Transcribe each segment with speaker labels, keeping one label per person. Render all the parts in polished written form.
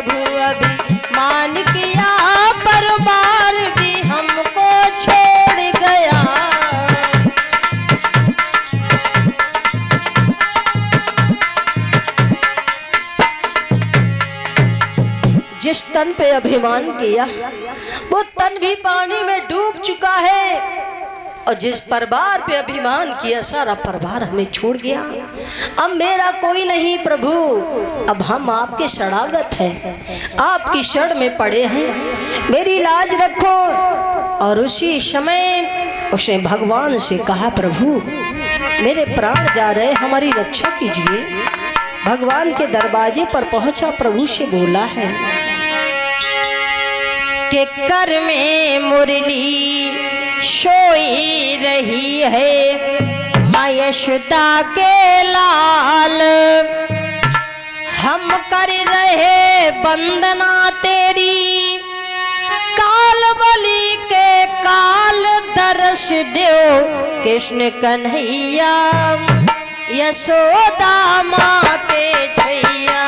Speaker 1: प्रभु अभिमान किया, पर बार भी हमको छोड़ गया। जिस तन पे अभिमान किया वो तन भी पानी में डूब चुका है, और जिस परिवार पे अभिमान किया सारा परिवार हमें छोड़ गया। अब मेरा कोई नहीं प्रभु, अब हम आपके शरणागत हैं, आपकी शरण में पड़े हैं, मेरी लाज रखो। और उसी समय उसने भगवान से कहा, प्रभु मेरे प्राण जा रहे, हमारी रक्षा कीजिए। भगवान के दरवाजे पर पहुंचा, प्रभु से बोला है कि कर में मुरली सोई रही है माँ यशोदा के लाल, हम कर रहे वंदना तेरी, काल बलि के काल दर्श दो कृष्ण कन्हैया, यशोदा माँ के छैया।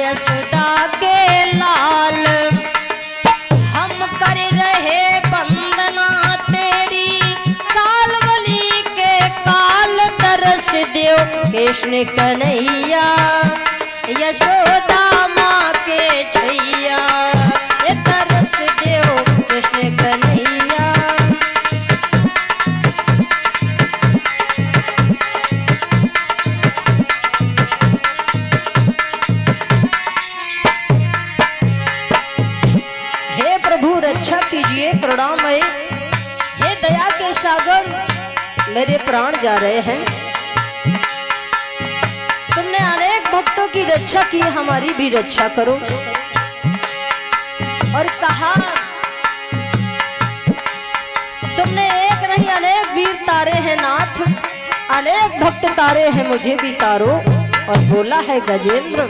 Speaker 1: यशोदा के लाल, हम कर रहे वंदना तेरी, काल बलि के काल तरस दो कृष्ण कन्हैया, यशोदा माँ के छैया, ये तरस दो कृष्ण कन्हैया। रक्षा कीजिए करुणामय, हे दया के सागर, मेरे प्राण जा रहे हैं। तुमने अनेक भक्तों की रक्षा की, हमारी भी रक्षा करो। और कहा तुमने एक नहीं अनेक वीर तारे हैं नाथ, अनेक भक्त तारे हैं, मुझे भी तारो। और बोला है गजेंद्र,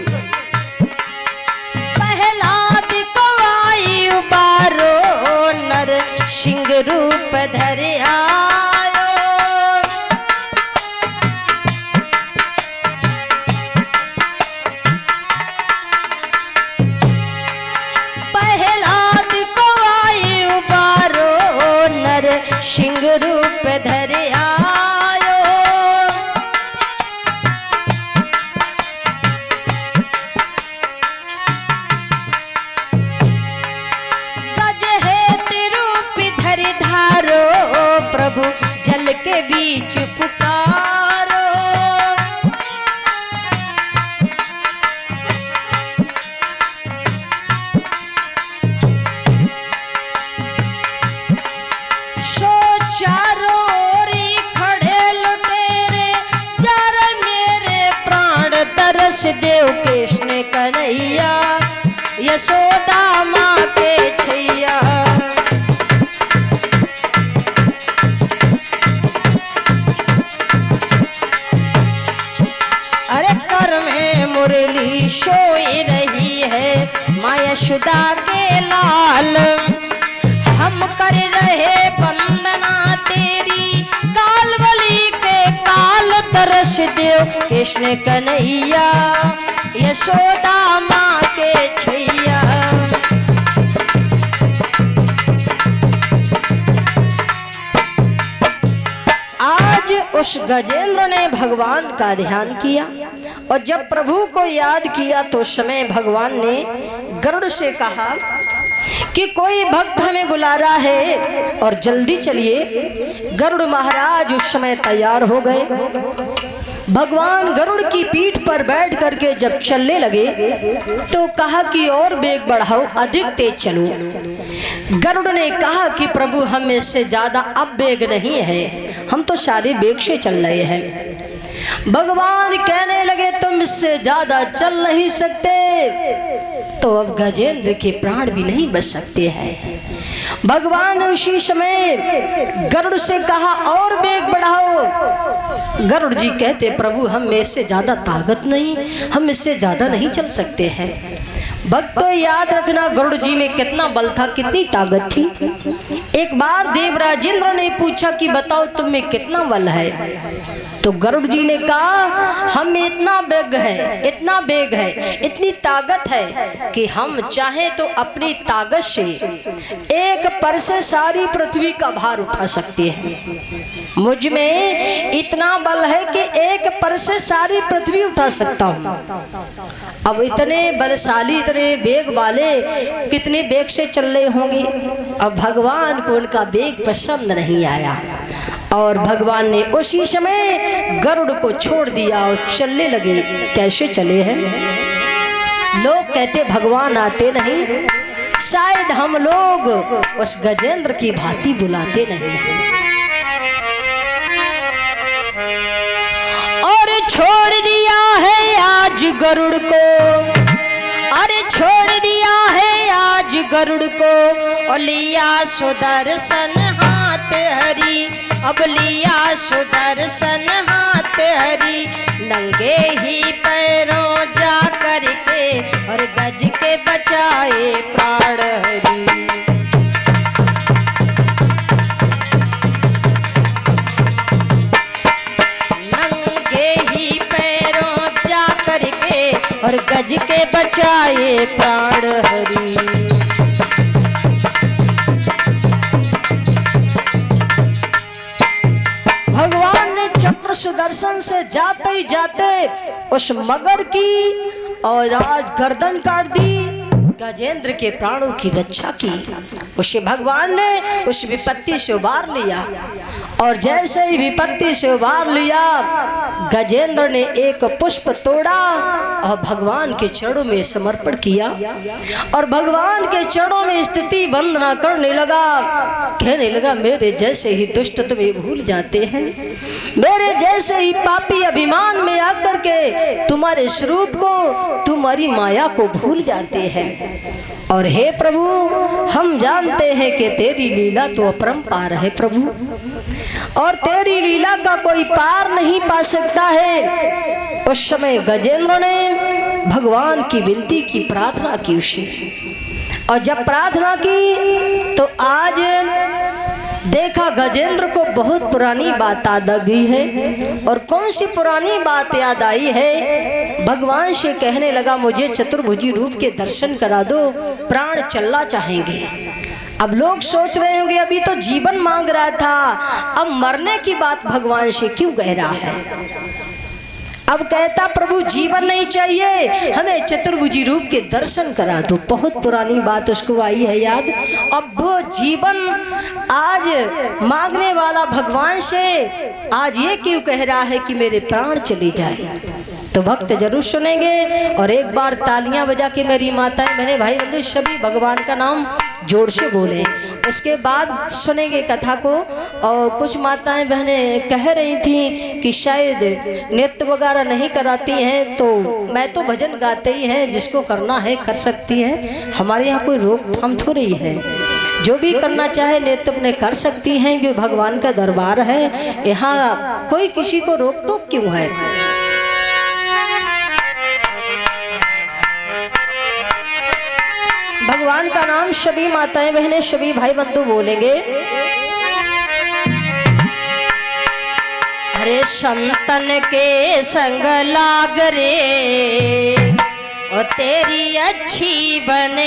Speaker 1: पहला बारो नर सिंह रूप धर आयो, पहला को आयु बारो नर सिंह रूप धर आयो, प्रभु जल के बीच पुकारो, सो चारों ओरी खड़े लुटेरे, जार मेरे प्राण तरस देव कृष्ण कन्हैया, यशोदा माँ के छैया। अरे कर में मुरली सोई रही है माँ यशोदा के लाल, हम कर रहे वंदना तेरी, काल बलि के काल तरस देव कृष्ण कन्हैया, यशोदा माँ के छैया। आज उस गजेंद्र ने भगवान का ध्यान किया, और जब प्रभु को याद किया तो उस समय भगवान ने गरुड़ से कहा कि कोई भक्त हमें बुला रहा है और जल्दी चलिए। गरुड़ महाराज उस समय तैयार हो गए। भगवान गरुड़ की पीठ पर बैठ करके जब चलने लगे तो कहा कि और वेग बढ़ाओ, अधिक तेज चलो। गरुड़ ने कहा कि प्रभु हम इससे ज्यादा अब वेग नहीं है, हम तो सारे वेग से चल रहे हैं। भगवान कहने लगे तुम इससे ज्यादा चल नहीं सकते, तो अब गजेंद्र के प्राण भी नहीं बच सकते हैं। भगवान ने उसी समय गरुड़ से कहा और वेग बढ़ाओ। गरुड़ जी कहते प्रभु हम में इससे ज्यादा ताकत नहीं, हम इससे ज्यादा नहीं चल सकते हैं। भक्तों याद रखना गरुड़ जी में कितना बल था, कितनी ताकत थी। एक बार देवराजेंद्र ने पूछा कि बताओ तुम में कितना बल है, तो गरुड़ जी ने कहा हम में इतना वेग है, इतना वेग है, इतनी ताकत है कि हम चाहे तो अपनी ताकत से एक पर से सारी पृथ्वी का भार उठा सकते हैं। मुझ में इतना बल है कि एक पर से सारी पृथ्वी उठा सकता हूँ। अब इतने बलशाली, इतने वेग वाले कितने वेग से चल रहे होंगे। अब भगवान को उनका वेग पसंद नहीं आया और भगवान ने उसी समय गरुड़ को छोड़ दिया और चलने लगे। कैसे चले हैं? लोग कहते भगवान आते नहीं, शायद हम लोग उस गजेंद्र की भांति बुलाते नहीं हैं। और छोड़ दिया है आज गरुड़ को, अरे छोड़ दिया है आज गरुड़ को, और लिया सुदर्शन हाथ हरी, अब लिया सुदर्शन हाथ हरी, नंगे ही पैरों जा करके और गज के बचाए प्राण हरी। नंगे ही पैरों जा करके और गज के बचाए प्राण हरी। भगवान ने चक्र सुदर्शन से जाते ही जाते उस मगर की और आज गर्दन काट दी, गजेंद्र के प्राणों की रक्षा की। उसे भगवान ने उस विपत्ति से उबार लिया और जैसे ही विपत्ति से उबार लिया गजेंद्र ने एक पुष्प तोड़ा और भगवान के चरणों में समर्पण किया और भगवान के चरणों में स्तुति वंदना करने लगा। कहने लगा मेरे जैसे ही दुष्ट तुम्हें भूल जाते हैं, मेरे जैसे ही पापी अभिमान में आकर के तुम्हारे स्वरूप को, तुम्हारी माया को भूल जाते हैं। और हे प्रभु हम जानते हैं कि तेरी लीला तो अपरंपार है प्रभु, और तेरी लीला का कोई पार नहीं पा सकता है। उस समय गजेंद्र ने भगवान की विनती की, प्रार्थना की उसे, और जब प्रार्थना की तो आज देखा गजेंद्र को बहुत पुरानी बात याद आ गई है। और कौन सी पुरानी बात याद आई है? भगवान से कहने लगा मुझे चतुर्भुजी रूप के दर्शन करा दो, प्राण चलना चाहेंगे। अब लोग सोच रहे होंगे अभी तो जीवन मांग रहा था, अब मरने की बात भगवान से क्यों कह रहा है? अब कहता प्रभु जीवन नहीं चाहिए, हमें चतुर्भुजी रूप के दर्शन करा दो। बहुत पुरानी बात उसको आई है याद। अब वो जीवन आज मांगने वाला भगवान से आज ये क्यों कह रहा है कि मेरे प्राण चले जाए? तो भक्त जरूर सुनेंगे। और एक बार तालियां बजा के मेरी माताएं बहने भाई बंधु सभी भगवान का नाम जोर से बोले, उसके बाद सुनेंगे कथा को। और कुछ माताएं बहनें कह रही थी कि शायद नृत्य वगैरह नहीं कराती हैं, तो मैं तो भजन गाते ही हैं, जिसको करना है कर सकती है, हमारे यहाँ कोई रोकथाम थोड़ी है। जो भी करना चाहे नृत्य अपने कर सकती हैं, ये भगवान का दरबार है, यहाँ कोई किसी को रोक टोक क्यों है? भगवान का नाम सभी माताएं बहनें सभी भाई बंधु बोलेंगे। अरे संतन के संग लाग रे, और तेरी अच्छी बने